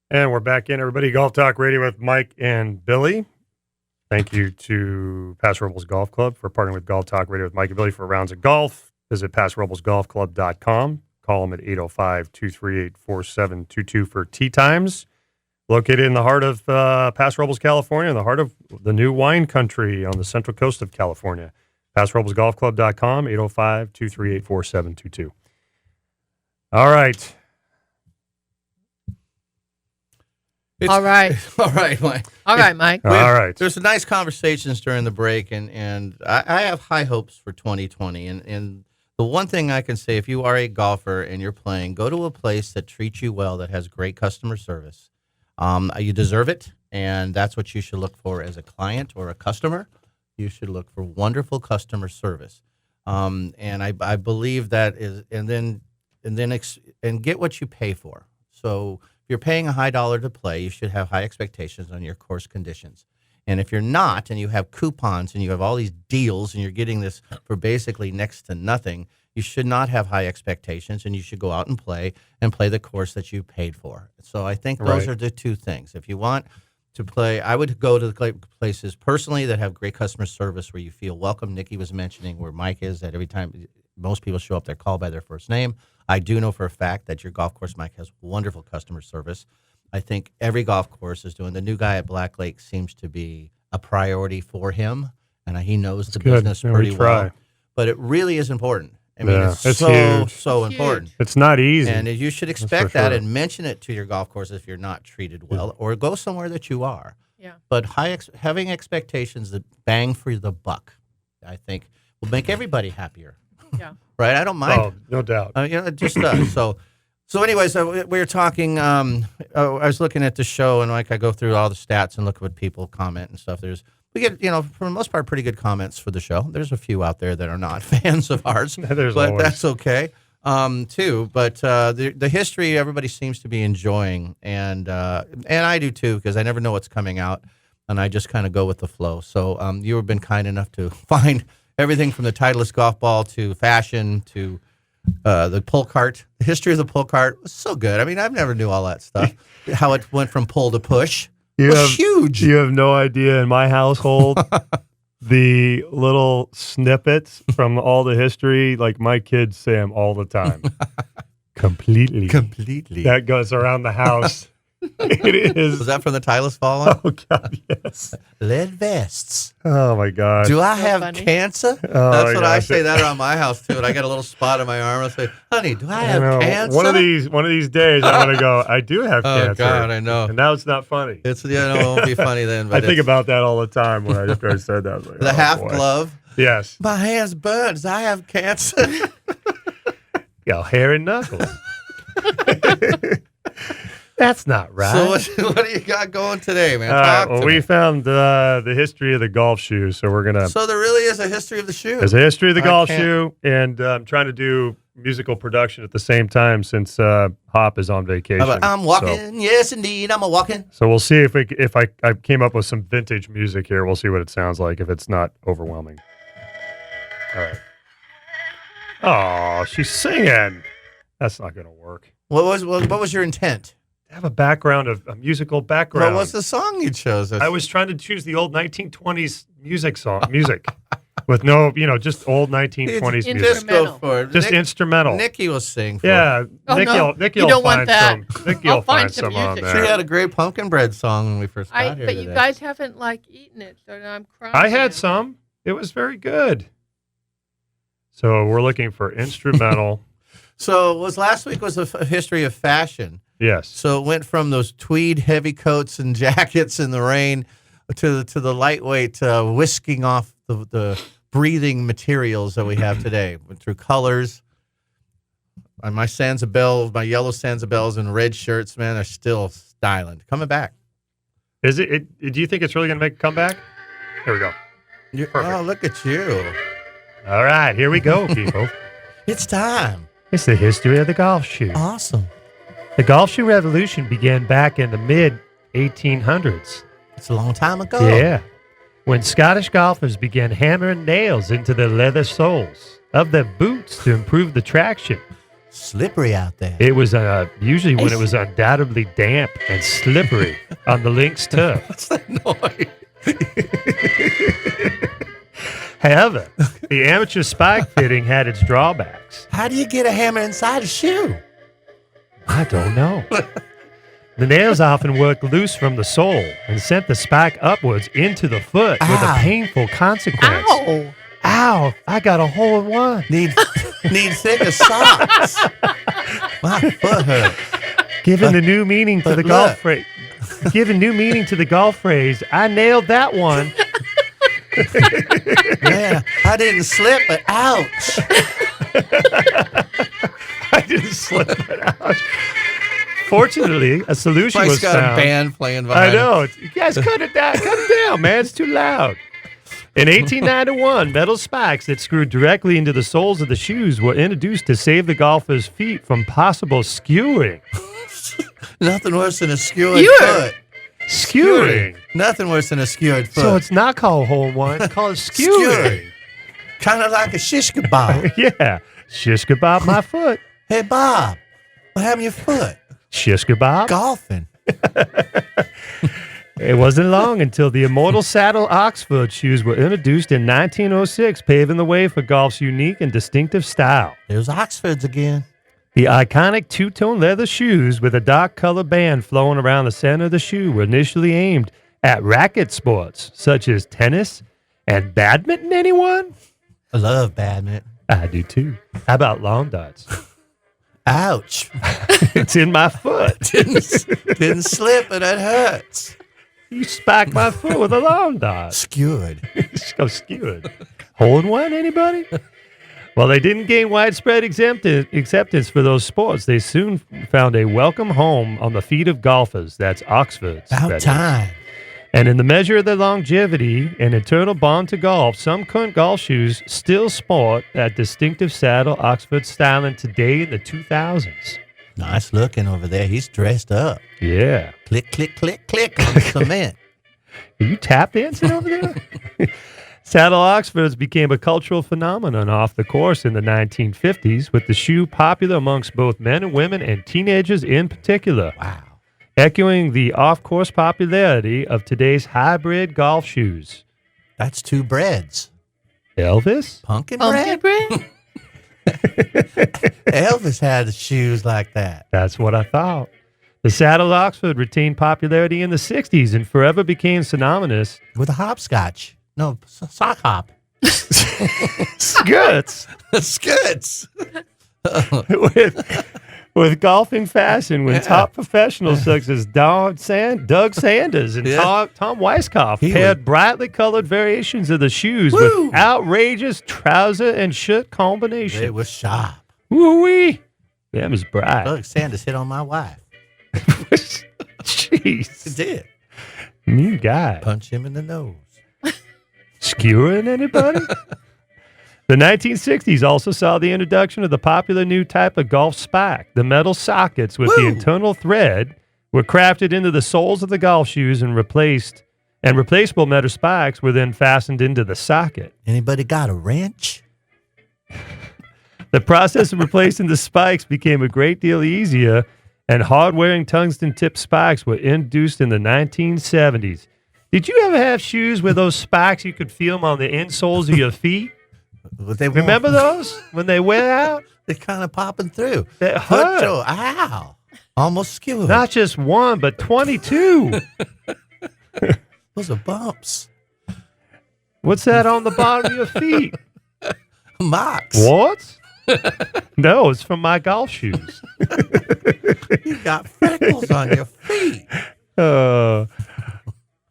And we're back in, everybody. Golf Talk Radio with Mike and Billy. Thank you to Paso Robles Golf Club for partnering with Golf Talk Radio with Mike and Billy for rounds of golf. Visit PasoRoblesGolfClub.com. Call them at 805-238-4722 for tee times. Located in the heart of Paso Robles, California, in the heart of the new wine country on the central coast of California. PasoRoblesGolfClub.com, 805-238-4722. All right. All right, Mike. All right, Mike. All right. There's some nice conversations during the break, and I have high hopes for 2020. And the one thing I can say, if you are a golfer and you're playing, go to a place that treats you well, that has great customer service. You deserve it, and that's what you should look for as a client or a customer. You should look for wonderful customer service. And I believe that is, and get what you pay for. So if you're paying a high dollar to play, you should have high expectations on your course conditions. And if you're not, and you have coupons and you have all these deals and you're getting this for basically next to nothing, you should not have high expectations, and you should go out and play the course that you paid for. So I think those are the two things. If you want to play, I would go to the places personally that have great customer service where you feel welcome. Nikki was mentioning where Mike is, that every time most people show up, they're called by their first name. I do know for a fact that your golf course, Mike, has wonderful customer service. I think every golf course is doing. The new guy at Black Lake seems to be a priority for him, and he knows the business pretty well. But it really is important. I mean, it's so important. It's not easy. And you should expect that and mention it to your golf course if you're not treated well, or go somewhere that you are. Yeah. But having expectations that bang for the buck, I think, will make everybody happier. Yeah. Right? I don't mind. Oh, no doubt. It just does. So anyways, we were talking, I was looking at the show, and like I go through all the stats and look at what people comment and stuff. We get, for the most part, pretty good comments for the show. There's a few out there that are not fans of ours, but always. That's okay, too. But the history, everybody seems to be enjoying, and I do too, because I never know what's coming out, and I just kind of go with the flow. So you have been kind enough to find everything from the Titleist golf ball to fashion to the pull cart. The history of the pull cart was so good. I mean, I've never knew all that stuff, how it went from pull to push. It was huge. You have no idea. In my household, the little snippets from all the history, like my kids say them all the time. Completely. That goes around the house. It is. Was that from the Titleist Fallen? Oh, God, yes. Lead vests. Oh, my God. Do I have cancer? Oh, That's what I say that around my house, too. And I got a little spot on my arm. I say, honey, do I have cancer? One of these days, I'm going to go, I do have cancer. Oh, God, I know. And now it's not funny. It won't be funny then. But I think about that all the time when after I said that. I was like, the half glove. Yes. My hands burns. I have cancer. Yo, hair and knuckles. That's not right. So what do you got going today, man? We found the history of the golf shoe, so we're gonna. So there really is a history of the shoe. There's a history of the golf shoe, and I'm trying to do musical production at the same time since Hop is on vacation. I'm walking, yes indeed, I'm a walking. So we'll see if I came up with some vintage music here. We'll see what it sounds like if it's not overwhelming. All right. Oh, she's singing. That's not gonna work. What was your intent? Have a musical background. What was the song you chose? I was trying to choose the old 1920s music with no, just old 1920s music. Just go for it. Just instrumental. Nikki will sing for it. Nikki will find some. Nikki will find some on there. She had a great pumpkin bread song when we first got here But today. you guys haven't eaten it, so I'm crying. I had some. It was very good. So we're looking for instrumental. So last week was a history of fashion. Yes. So it went from those tweed heavy coats and jackets in the rain to the lightweight whisking off the breathing materials that we have today. Went through colors. My yellow Sansa and red shirts, man, are still styling. Coming back. Is it? Do you think it's really going to make a comeback? Here we go. Oh, look at you. All right, here we go, people. It's time. It's the history of the golf shoe. Awesome. The golf shoe revolution began back in the mid-1800s. It's a long time ago. Yeah. When Scottish golfers began hammering nails into the leather soles of their boots to improve the traction. Slippery out there. It was usually when it was undoubtedly damp and slippery on the links turf. What's that noise? However, the amateur spike fitting had its drawbacks. How do you get a hammer inside a shoe? I don't know. The nails often worked loose from the sole and sent the spike upwards into the foot with a painful consequence. Ow. Ow, I got a hole in one. Need thicker socks. My foot hurts. Giving the new meaning to but the golf look. phrase. Giving new meaning to the golf phrase, I nailed that one. Man, I didn't slip, but ouch. I didn't slip it out. Fortunately, a solution Mike's was got found. a band playing I behind him. know. You guys cut it down, man. It's too loud. In 1891, metal spikes that screwed directly into the soles of the shoes were introduced to save the golfer's feet from possible skewering. Nothing worse than a skewered Skewer. foot. Skewering. Nothing worse than a skewered foot. So it's not called hole in one. It's called skewering. Kind of like a shish kebab. Yeah. Shish kebab my foot. Hey, Bob, what happened to your foot? Shish kebab. Golfing. It wasn't long until the immortal saddle Oxford shoes were introduced in 1906, paving the way for golf's unique and distinctive style. There's Oxfords again. The iconic two-tone leather shoes with a dark color band flowing around the center of the shoe were initially aimed at racket sports such as tennis and badminton. Anyone? I love badminton. I do too. How about lawn darts? Ouch. It's in my foot. Didn't slip, but it hurts. You spiked my foot with a lawn dart. Skewered. So skewered. Hole in one, anybody? Well, they didn't gain widespread acceptance for those sports. They soon found a welcome home on the feet of golfers. That's Oxford's. About time. And in the measure of their longevity and eternal bond to golf, some current golf shoes still sport that distinctive saddle Oxford styling today in the 2000s. Nice looking over there. He's dressed up. Yeah. Click, click, click, click on the cement. Are you tap dancing over there? Saddle Oxfords became a cultural phenomenon off the course in the 1950s, with the shoe popular amongst both men and women and teenagers in particular. Wow. Echoing the off-course popularity of today's hybrid golf shoes. That's two breads. Elvis? Pumpkin Pumpkin bread? bread? Elvis had shoes like that. That's what I thought. The Saddle Oxford retained popularity in the 60s and forever became synonymous With a hopscotch. No, sock hop. skirts Skirts. with golfing fashion when top professionals such as Doug Sanders and Tom Weiskopf paired brightly colored variations of the shoes with outrageous trouser and shirt combinations. It was sharp. Woo-wee. Them is bright. Doug Sanders hit on my wife. He Jeez. did. New guy. Punch him in the nose. Skewering anybody? The 1960s also saw the introduction of the popular new type of golf spike. The metal sockets with the internal thread were crafted into the soles of the golf shoes and replaceable metal spikes were then fastened into the socket. Anybody got a wrench? The process of replacing the spikes became a great deal easier, and hard-wearing tungsten-tipped spikes were introduced in the 1970s. Did you ever have shoes with those spikes you could feel them on the insoles of your feet? Remember those when they wear out? They're kind of popping through. That hurt. Ow. Almost skewered. Not just one, but 22. Those are bumps. What's that on the bottom of your feet? Marks. What? No, it's from my golf shoes. You got freckles on your feet.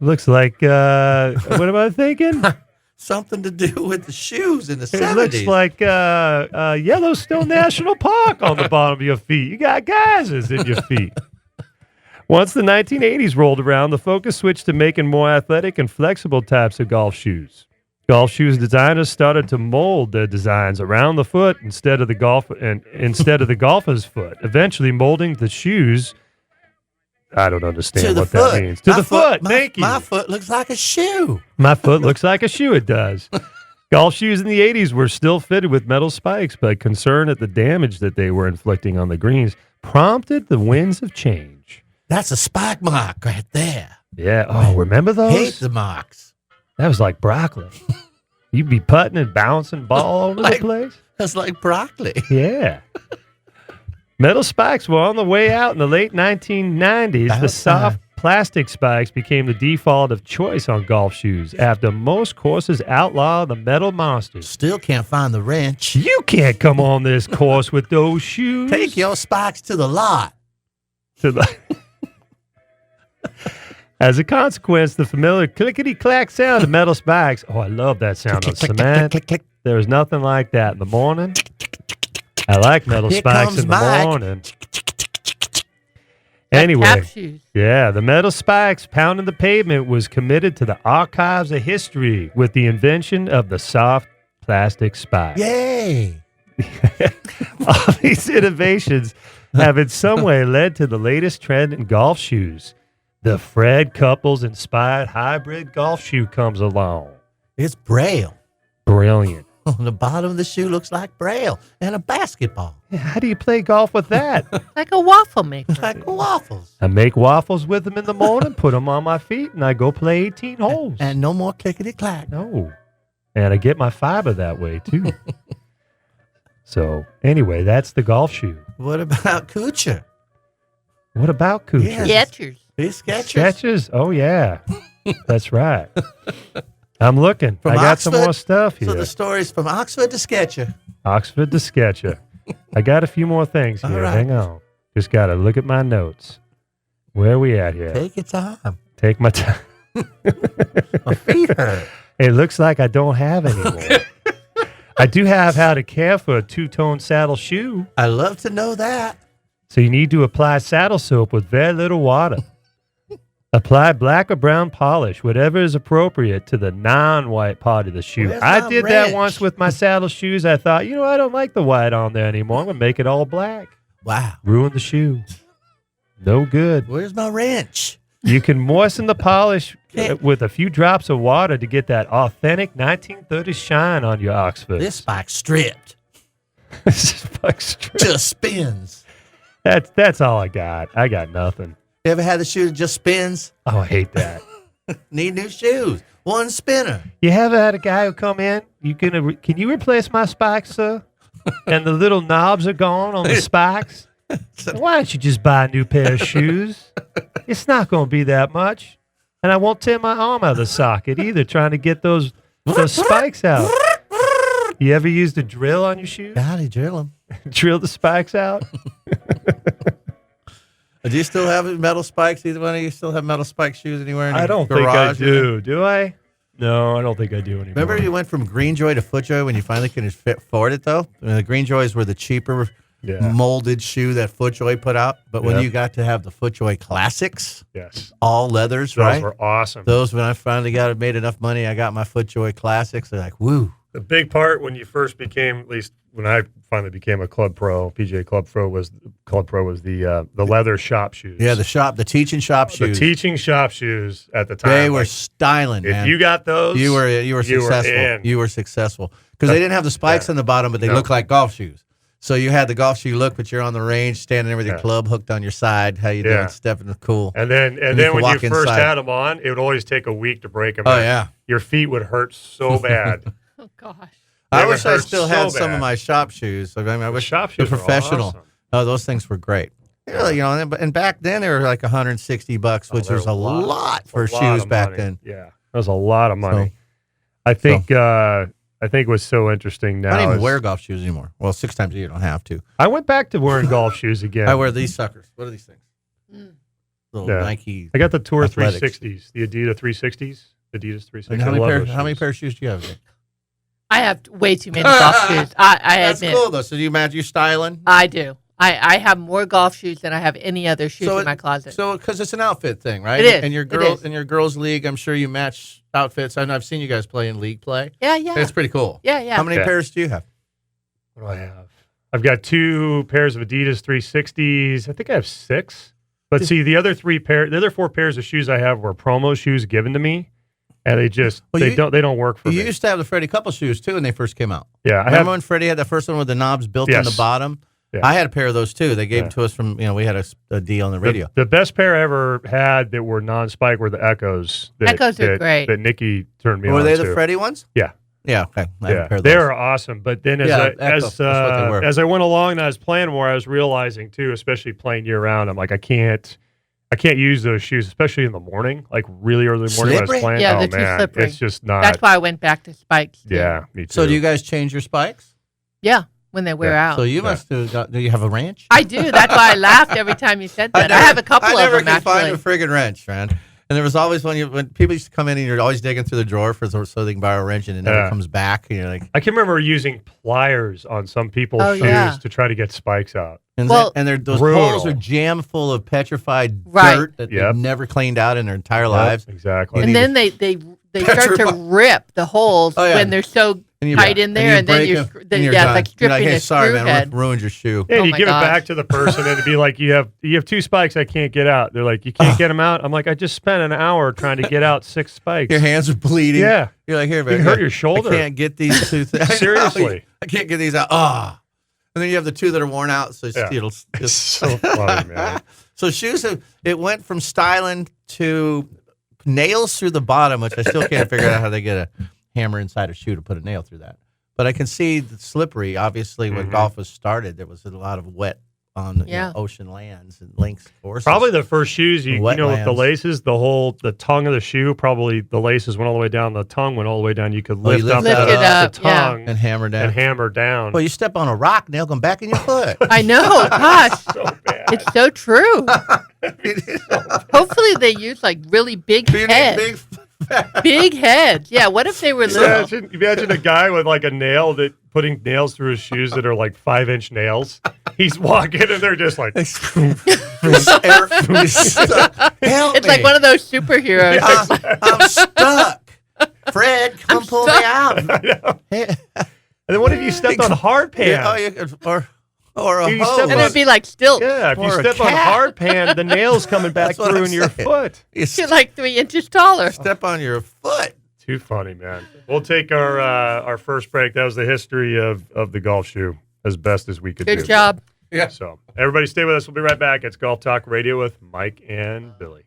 Looks like, what am I thinking? Something to do with the shoes in the 70s. It looks like Yellowstone National Park on the bottom of your feet. You got geysers in your feet. Once the 1980s rolled around, the focus switched to making more athletic and flexible types of golf shoes. Golf shoes designers started to mold their designs around the foot instead of the golfer's foot, eventually molding the shoes. I don't understand what that means. To the foot. Thank you. My foot looks like a shoe. My foot looks like a shoe. It does. Golf shoes in the 80s were still fitted with metal spikes, but concern at the damage that they were inflicting on the greens prompted the winds of change. That's a spike mark right there. Yeah. Oh, remember those? Hate the marks. That was like broccoli. You'd be putting and bouncing ball over the place. That's like broccoli. Yeah. Metal spikes were on the way out in the late 1990s. The soft plastic spikes became the default of choice on golf shoes after most courses outlaw the metal monsters. Still can't find the wrench. You can't come on this course with those shoes. Take your spikes to the lot. As a consequence, the familiar clickety-clack sound of metal spikes. Oh, I love that sound on cement. There was nothing like that in the morning. I like metal spikes in the morning. Anyway, Tap shoes. yeah, the metal spikes pounding the pavement was committed to the archives of history with the invention of the soft plastic spike. Yay! All these innovations have in some way led to the latest trend in golf shoes. The Fred Couples inspired hybrid golf shoe comes along. It's Braille. Brilliant. On the bottom of the shoe looks like Braille and a basketball. Yeah, how do you play golf with that? Like a waffle maker. Like waffles. I make waffles with them in the morning, put them on my feet, and I go play 18 holes. And no more clickety-clack. No. And I get my fiber that way, too. So, anyway, that's the golf shoe. What about Kuchar? What about Kuchar? Yeah. Skechers. These Skechers? Sketches? Oh, yeah. That's right. I'm looking. From I got Oxford? some more stuff here. So the story's from Oxford to Sketcher. Oxford to Sketcher. I got a few more things All here. right. Hang on. Just got to look at my notes. Where are we at here? Take your time. Take my time. My feet hurt. It looks like I don't have any more. I do have how to care for a two-tone saddle shoe. I love to know that. So you need to apply saddle soap with very little water. Apply black or brown polish, whatever is appropriate to the non-white part of the shoe. Where's I my did that wrench? once with my saddle shoes. I thought, I don't like the white on there anymore. I'm going to make it all black. Wow. Ruin the shoe. No good. Where's my wrench? You can moisten the polish Okay. with a few drops of water to get that authentic 1930s shine on your Oxford. This spike stripped. Just spins. That's all I got. I got nothing. You ever had the shoe that just spins? Oh, I hate that. Need new shoes. One spinner. You ever had a guy who come in? Can you replace my spikes, sir? And the little knobs are gone on the spikes. Why don't you just buy a new pair of shoes? It's not going to be that much, and I won't tear my arm out of the socket either. Trying to get those spikes out. You ever used a drill on your shoes? Golly, drill them. Drill the spikes out? Do you still have metal spikes? Either one of you still have metal spike shoes anywhere in your I don't think I garage? do. Do I? No, I don't think I do anymore. Remember you went from Greenjoy to Footjoy when you finally could afford it, though? The Greenjoys were the cheaper molded shoe that Footjoy put out. But when you got to have the Footjoy Classics, Yes. all leathers, Those right? were awesome. Those, when I finally made enough money, I got my Footjoy Classics. They're like, woo. The big part when you first became, at least when I finally became a Club Pro, PGA Club Pro was the leather shop shoes. Yeah, the teaching shop shoes. The teaching shop shoes at the time. They were styling, man. If you got those, You were successful. in. You were successful because they didn't have the spikes on the bottom, but they looked like golf shoes. So you had the golf shoe look, but you're on the range, standing there with your club hooked on your side. How you doing? Stepping cool. And then you when walk you first inside. had them on, it would always take a week to break them. Oh in. yeah. Your feet would hurt so bad. Oh, gosh. I They wish would I hurt still so had some bad. of my shop shoes. I mean, I wish shop the shoes were professional. awesome. Oh, those things were great. Yeah, and back then they were like $160, which they're was a lot for a lot shoes of back money. then. Yeah, that was a lot of money. So- I think what's so interesting now I don't even is wear golf shoes anymore. Well, 6 times a year, you don't have to. I went back to wearing golf shoes again. I wear these suckers. What are these things? Little Yeah. Nike. I got the Tour Athletics. 360s, the Adidas 360s. Adidas 360s. And how I many love pair? those How many shoes. pair of shoes do you have? Nick? I have way too many golf shoes. I That's admit. cool though. So do you match your styling? I do. I have more golf shoes than I have any other shoes So in my closet. So because it's an outfit thing, right? It is. And your It girls is. in your girls' league, I'm sure you match outfits. I've seen you guys play in league play. yeah, yeah. It's pretty cool. Yeah, yeah. How many Yeah. pairs do you have? What do I have? I've got 2 pairs of Adidas 360s. I think I have 6. But see, the other 4 pairs of shoes I have were promo shoes given to me. and they just Well, they don't work for You me. used to have the Freddie couple shoes too when they first came out. Yeah, Remember when Freddie had the first one with the knobs built in the Yes. bottom? Yeah. I had a pair of those too. They gave them to us from, we had a deal on the radio. The best pair I ever had that were non-spike were the Echoes. Echoes are great. That Nikki turned me on Were they the to. Freddie ones? Yeah. Yeah, okay. I have a pair of They those. were awesome. But then as Yeah, Echo, that's what they were. as I went along and I was playing more, I was realizing too, especially playing year round, I'm like, I can't use those shoes, especially in the morning, like really early morning when I Slippery? was playing. Yeah, oh they're too man, slippery. it's just not. That's why I went back to spikes. too. Yeah, me too. So do you guys change your spikes? Yeah, when they wear Yeah. out. So you must have got, do you have a wrench? I do. That's why I laughed every time you said that. I have a couple I of never them, could find a actually. friggin' wrench, man. And there was always when people used to come in and you're always digging through the drawer so they can borrow a wrench and it never Yeah. comes back. And you're like, I can remember using pliers on some people's Oh, shoes yeah. to try to get spikes out. and, Well- those Brutal. holes are jam full of petrified Right. dirt that Yep. they've never cleaned out in their entire lives. Exactly. And then they start to Petrified. rip the holes Oh, yeah. when they're so And you- tight in there, you and then break you're, them, and you're yeah, done. it's like You're stripping hey, a sorry, screw man, head. ruined your shoe. Yeah, Oh you my give gosh. it back to the person and it'd be like, you have 2 spikes I can't get out. They're like, you can't get them out. I'm like, I just spent an hour trying to get out 6 spikes. Your hands are bleeding. Yeah. You're like, here, You man. can hurt your shoulder. I can't get these two things. I know. Seriously. I can't get these out. Ah. And then you have the two that are worn out. So Yeah. it'll It's just. so funny, man. So shoes it went from styling to nails through the bottom, which I still can't figure out how they get a hammer inside a shoe to put a nail through that. But I can see the slippery. Obviously, when golf was started, there was a lot of wet on ocean lands and links courses. Probably the first shoes, you know, with the Wetlands. laces, the tongue of the shoe, probably the laces went all the way down, the tongue went all the way down. You could Oh, you lift up lift it up, the yeah. tongue and hammer down. and hammer down. Well, you step on a rock, nail come back in your foot. I know. Gosh, so bad. it's so true. Hopefully, they use like really big heads. Big heads. Yeah. What if they were little? Imagine a guy with like a nail that putting nails through his shoes that are like 5-inch nails. He's walking and they're just like, Help It's like me. one of those superheroes. I'm stuck. Fred, come pull me out. and then what if you stepped on hard pan? Yeah, oh, or a You hose. step And it'd be like still. Yeah, if you Or a step on cat. hard pan, the nail's coming back That's what through I'm in your saying. foot. You You're like 3 inches taller. step on your foot. Too funny, man. We'll take our first break. That was the history of the golf shoe as best as we could do. Good job. Yeah. So everybody stay with us. We'll be right back. It's Golf Talk Radio with Mike and Billy.